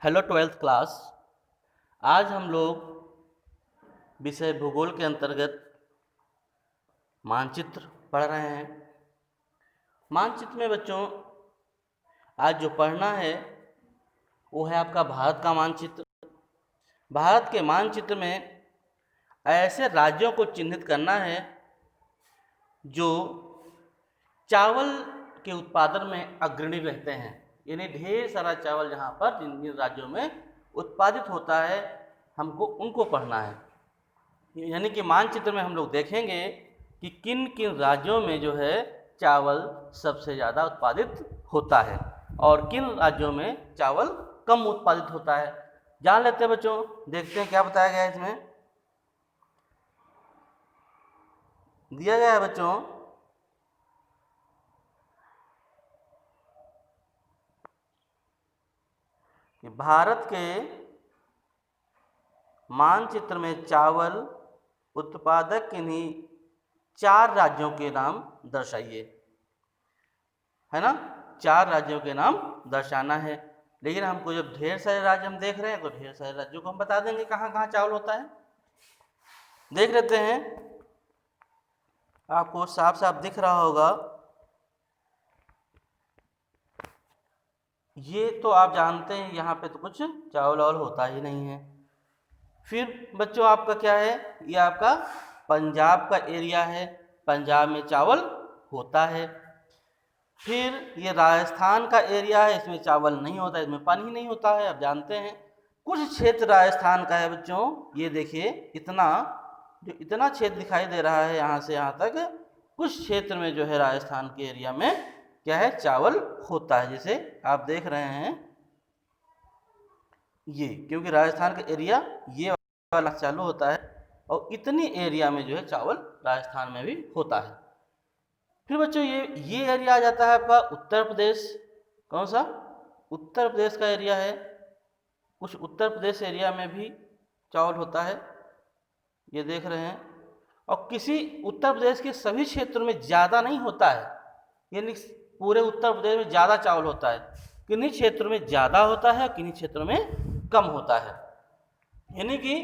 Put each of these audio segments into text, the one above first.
Hello twelfth class. आज हम लोग विषय भूगोल के अंतर्गत मानचित्र पढ़ रहे हैं। मानचित्र में बच्चों आज जो पढ़ना है वो है आपका भारत का मानचित्र। भारत के मानचित्र में ऐसे राज्यों को चिन्हित करना है जो चावल के उत्पादन में अग्रणी रहते हैं, यानी ढेर सारा चावल जहाँ पर जिन जिन राज्यों में उत्पादित होता है हमको उनको पढ़ना है। यानी कि मानचित्र में हम लोग देखेंगे कि किन किन राज्यों में जो है चावल सबसे ज़्यादा उत्पादित होता है और किन राज्यों में चावल कम उत्पादित होता है। जान लेते हैं बच्चों, देखते हैं क्या बताया गया है। इसमें दिया गया है बच्चों कि भारत के मानचित्र में चावल उत्पादक किन्हीं 4 राज्यों के नाम दर्शाइए, है ना। 4 राज्यों के नाम दर्शाना है, लेकिन हमको जब ढेर सारे राज्य हम देख रहे हैं तो ढेर सारे राज्यों को हम बता देंगे कहाँ कहाँ चावल होता है। देख लेते हैं, आपको साफ साफ दिख रहा होगा। ये तो आप जानते हैं यहाँ पे तो कुछ चावल वावल होता ही नहीं है। फिर बच्चों आपका क्या है, ये आपका पंजाब का एरिया है, पंजाब में चावल होता है। फिर ये राजस्थान का एरिया है, इसमें चावल नहीं होता, इसमें पानी नहीं होता है, आप जानते हैं। कुछ क्षेत्र राजस्थान का है बच्चों, ये देखिए इतना क्षेत्र दिखाई दे रहा है यहाँ से यहाँ तक, कुछ क्षेत्र में जो है राजस्थान के एरिया में क्या है चावल होता है। जैसे आप देख रहे हैं ये, क्योंकि राजस्थान का एरिया ये वाला चालू होता है और इतनी एरिया में जो है चावल राजस्थान में भी होता है। फिर बच्चों ये एरिया आ जाता है आपका उत्तर प्रदेश। कौन सा? उत्तर प्रदेश का एरिया है। कुछ उत्तर प्रदेश एरिया में भी चावल होता है, ये देख रहे हैं। और किसी उत्तर प्रदेश के सभी क्षेत्रों में ज़्यादा नहीं होता है, यानी पूरे उत्तर प्रदेश में ज़्यादा चावल होता है। किन्हीं क्षेत्रों में ज़्यादा होता है, किन्हीं क्षेत्रों में कम होता है। यानी कि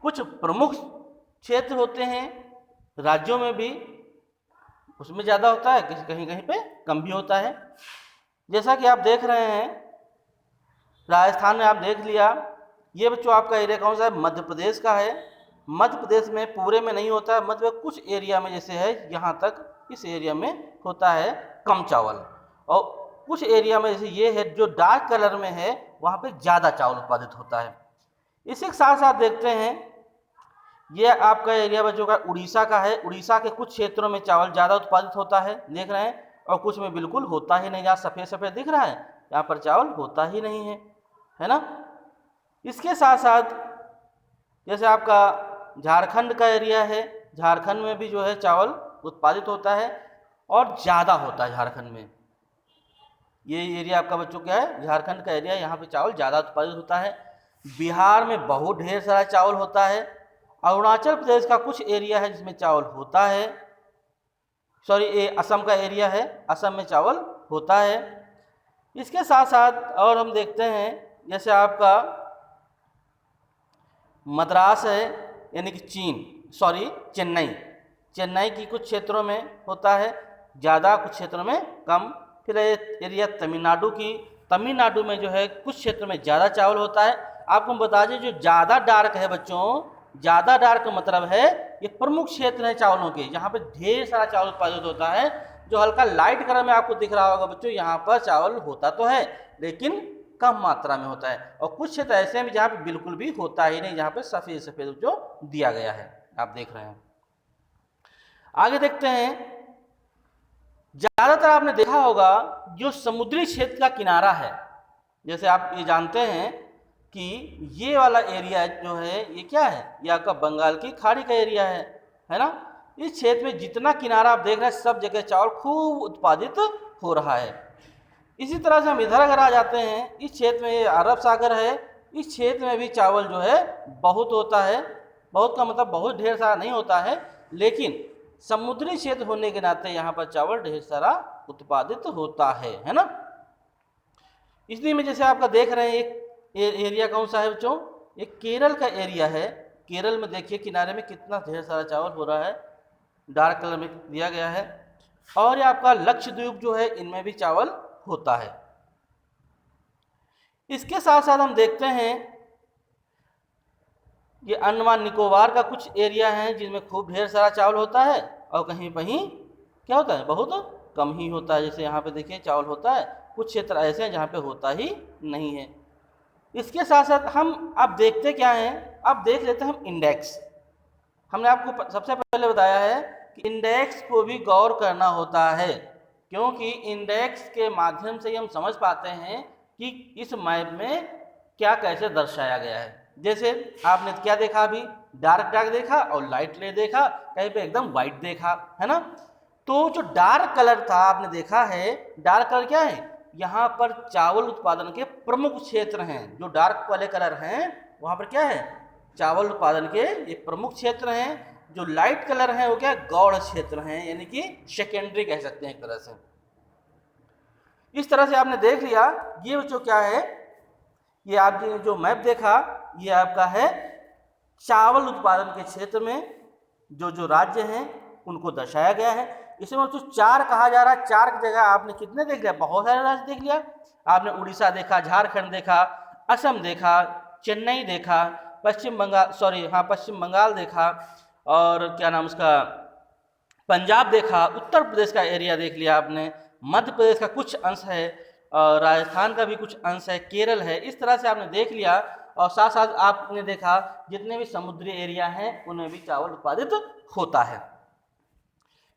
कुछ प्रमुख क्षेत्र होते हैं राज्यों में भी, उसमें ज़्यादा होता है, कहीं कहीं पे कम भी होता है। जैसा कि आप देख रहे हैं राजस्थान में आप देख लिया। ये बच्चों आपका एरिया कौन सा है? मध्य प्रदेश का है। मध्य प्रदेश में पूरे में नहीं होता है, मध्य में कुछ एरिया में जैसे है यहाँ तक, इस एरिया में होता है कम चावल। और कुछ एरिया में जैसे ये है जो डार्क कलर में है, वहाँ पे ज़्यादा चावल उत्पादित होता है। इसी के साथ साथ देखते हैं ये आपका एरिया बच्चों का उड़ीसा का है। उड़ीसा के कुछ क्षेत्रों में चावल ज़्यादा उत्पादित होता है, देख रहे हैं, और कुछ में बिल्कुल होता ही नहीं। जहाँ सफ़ेद सफ़ेद दिख रहा है यहाँ पर चावल होता ही नहीं है ना। इसके साथ साथ जैसे आपका झारखंड का एरिया है, झारखंड में भी जो है चावल उत्पादित होता है और ज़्यादा होता है झारखंड में। ये एरिया आपका बच्चों क्या है? झारखंड का एरिया, यहाँ पे चावल ज़्यादा उत्पादित होता है। बिहार में बहुत ढेर सारा चावल होता है। अरुणाचल प्रदेश का कुछ एरिया है जिसमें चावल होता है, सॉरी ये असम का एरिया है, असम में चावल होता है। इसके साथ साथ और हम देखते हैं जैसे आपका मद्रास है, यानी कि चेन्नई की कुछ क्षेत्रों में होता है ज़्यादा, कुछ क्षेत्रों में कम। फिर एरिया तमिलनाडु में जो है कुछ क्षेत्र में ज़्यादा चावल होता है। आपको हम बता दें जो ज़्यादा डार्क है बच्चों, ज़्यादा डार्क मतलब है ये प्रमुख क्षेत्र है चावलों के, जहाँ पे ढेर सारा चावल उत्पादित होता है। जो हल्का लाइट कलर में आपको दिख रहा होगा बच्चों, यहाँ पर चावल होता तो है लेकिन कम मात्रा में होता है। और कुछ क्षेत्र ऐसे हैं जहाँ पे बिल्कुल भी होता ही नहीं, जहाँ पे सफ़ेद सफ़ेद जो दिया गया है आप देख रहे हैं। आगे देखते हैं, ज़्यादातर आपने देखा होगा जो समुद्री क्षेत्र का किनारा है, जैसे आप ये जानते हैं कि ये वाला एरिया जो है ये क्या है, ये आपका बंगाल की खाड़ी का एरिया है ना। इस क्षेत्र में जितना किनारा आप देख रहे हैं सब जगह चावल खूब उत्पादित हो रहा है। इसी तरह से हम इधर अगर आ जाते हैं, इस क्षेत्र में ये अरब सागर है, इस क्षेत्र में भी चावल जो है बहुत होता है। बहुत का मतलब बहुत ढेर सारा नहीं होता है, लेकिन समुद्री क्षेत्र होने के नाते यहाँ पर चावल ढेर सारा उत्पादित होता है ना। इसलिए में जैसे आपका देख रहे हैं एक एरिया कौन सा है बच्चों? ये केरल का एरिया है। केरल में देखिए किनारे में कितना ढेर सारा चावल हो रहा है, डार्क कलर में दिया गया है। और ये आपका लक्षद्वीप जो है, इनमें भी चावल होता है। इसके साथ साथ हम देखते हैं ये अंडमान निकोबार का कुछ एरिया है जिनमें खूब ढेर सारा चावल होता है, और कहीं कहीं क्या होता है, बहुत कम ही होता है। जैसे यहाँ पे देखिए चावल होता है, कुछ क्षेत्र ऐसे हैं जहाँ पे होता ही नहीं है। इसके साथ साथ हम अब देखते क्या हैं, अब देख लेते हैं हम इंडेक्स। हमने आपको सबसे पहले बताया है कि इंडेक्स को भी गौर करना होता है, क्योंकि इंडेक्स के माध्यम से ही हम समझ पाते हैं कि इस मैप में क्या कैसे दर्शाया गया है। जैसे आपने क्या देखा, अभी डार्क देखा और लाइट ले देखा, कहीं पे एकदम वाइट देखा, है ना। तो जो डार्क कलर था आपने देखा है, डार्क कलर क्या है, यहाँ पर चावल उत्पादन के प्रमुख क्षेत्र हैं। जो डार्क वाले कलर हैं वहाँ पर क्या है, चावल उत्पादन के ये प्रमुख क्षेत्र हैं। जो लाइट कलर हैं वो क्या, गौड़ क्षेत्र हैं, यानी कि सेकेंडरी कह सकते हैं एक तरह से। इस तरह से आपने देख लिया। ये जो क्या है, ये आपने जो मैप देखा, ये आपका है चावल उत्पादन के क्षेत्र में जो जो राज्य हैं उनको दर्शाया गया है। इसमें जो 4 कहा जा रहा है, 4 की जगह आपने कितने देख लिया, बहुत सारे राज्य देख लिया। आपने उड़ीसा देखा, झारखंड देखा, असम देखा, चेन्नई देखा, पश्चिम बंगाल देखा, और क्या नाम उसका, पंजाब देखा, उत्तर प्रदेश का एरिया देख लिया आपने, मध्य प्रदेश का कुछ अंश है, और राजस्थान का भी कुछ अंश है, केरल है। इस तरह से आपने देख लिया। और साथ साथ आपने देखा जितने भी समुद्री एरिया हैं उनमें भी चावल उत्पादित होता है।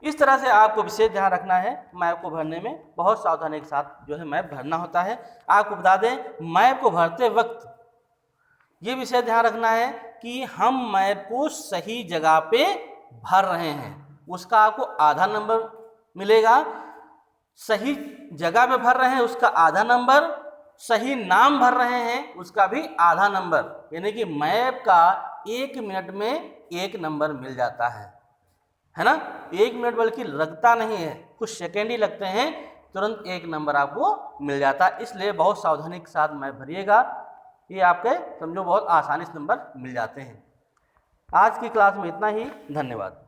इस तरह से आपको विशेष ध्यान रखना है, मैप को भरने में बहुत सावधानी के साथ जो है मैप भरना होता है। आपको बता दें, मैप को भरते वक्त ये विशेष ध्यान रखना है कि हम मैप को सही जगह पे भर रहे हैं, उसका आपको आधा नंबर मिलेगा। सही जगह पे भर रहे हैं उसका आधा नंबर, सही नाम भर रहे हैं उसका भी आधा नंबर, यानी कि मैप का 1 मिनट में 1 नंबर मिल जाता है ना। 1 मिनट बल्कि लगता नहीं है, कुछ सेकेंड ही लगते हैं, तुरंत 1 नंबर आपको मिल जाता है। इसलिए बहुत सावधानी के साथ मैप भरिएगा, ये आपके समझो बहुत आसानी से नंबर मिल जाते हैं। आज की क्लास में इतना ही, धन्यवाद।